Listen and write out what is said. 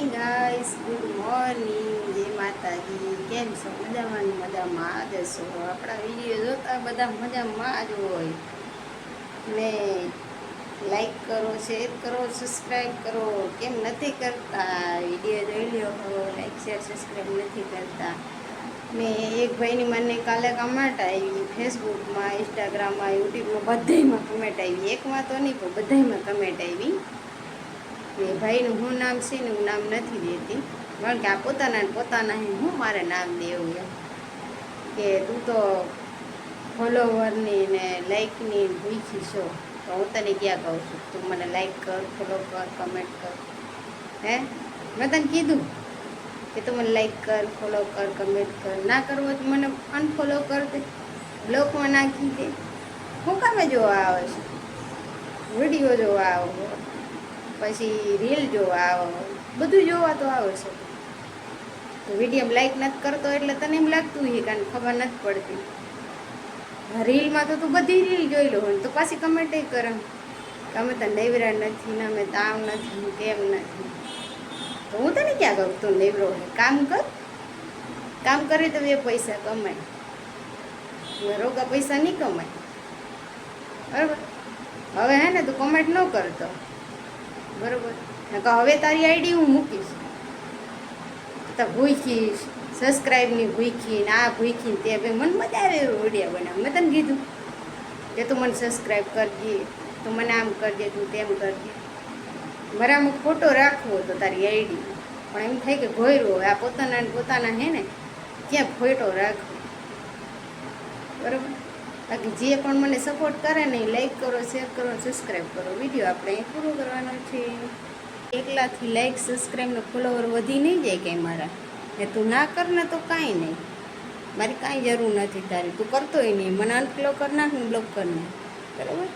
Morning guys, good morning. જય માતાજી. કેમ છો? મજામાં ને મજામાં જ છો? આપણા વિડીયો જોતા બધા મજામાં જ હોય ને. લાઈક કરો, શેર કરો, સબસ્ક્રાઈબ કરો. કેમ નથી કરતા? વિડીયો જોઈ લ્યો. લાઈક શેર સબસ્ક્રાઈબ નથી કરતા. મેં એક ભાઈની મને કાલે કમેન્ટ આવી, ફેસબુકમાં, ઇન્સ્ટાગ્રામમાં, યુટ્યુબમાં બધામાં કમેન્ટ આવી. એકમાં તો નહીં પણ બધામાં કમેન્ટ આવી. એ ભાઈનું શું નામ છે ને હું નામ નથી દેતી, કારણ કે આ પોતાના હું મારે નામ દેવું એમ કે તું તો ફોલોવરની ને લાઈકની ભૂખી છો. તો હું તને ક્યાં કહું છું, તું મને લાઈક કર, ફોલો કર, કમેન્ટ કર. હે, મેં તને કીધું કે તું મને લાઈક કર, ફોલો કર, કમેન્ટ કર. ના કરવો તો મને અનફોલો કર દે, બ્લોકમાં નાખી દે. હું કામે જોવા આવે છે? વિડીયો જોવા આવો, પછી રીલ જોવા આવો, બધું જોવા તો આવે છે. તો વિડીયો લાઈક નથી કરતો એટલે તને એમ લાગતું હોય કારણ ખબર નથી પડતી. રીલમાં તો તું બધી રીલ જોઈ લો ને તો પાછી કમેન્ટ કરે કે અમે તો નેવરા નથી ને અમે તાવ નથી કેમ નથી. તો હું તને ક્યાં કહું તું નેવરો હે? કામ કર, કામ કરે તો એ પૈસા કમાય, રોગા પૈસા નહીં કમાય. બરાબર? હવે હે ને તું કમેન્ટ ન કરતો, બરોબર? હવે તારી આઈડી હું મૂકીશ તો ભૂખીશ, સબસ્ક્રાઈબની ભૂખી ને આ ભૂખી ને તે. ભાઈ મને મજા આવે એવું વિડીયો બનાવ. મેં તને કીધું કે તું મને સબસ્ક્રાઈબ કરજે, તું મને આમ કરજે, તું તેમ કરજે. બરાબર ફોટો રાખવો તો તારી આઈડી, પણ એમ થાય કે ઘોયરો આ પોતાના હે ને ક્યાં ફોટો રાખવો. બરાબર? બાકી જે પણ મને સપોર્ટ કરે ને લાઈક કરો, શેર કરો, સબસ્ક્રાઈબ કરો. વિડીયો આપણે અહીં પૂરો કરવાનો છે. એકલાથી લાઈક, સબસ્ક્રાઈબ ને ફોલોવર વધી નહીં જાય કંઈ મારા. ને તું ના કર ને તો કાંઈ નહીં, મારી કાંઈ જરૂર નથી તારી. તું કરતોય નહીં, મને અનફોલો કરી નાખ ને બ્લોક કરી નાખ. બરાબર?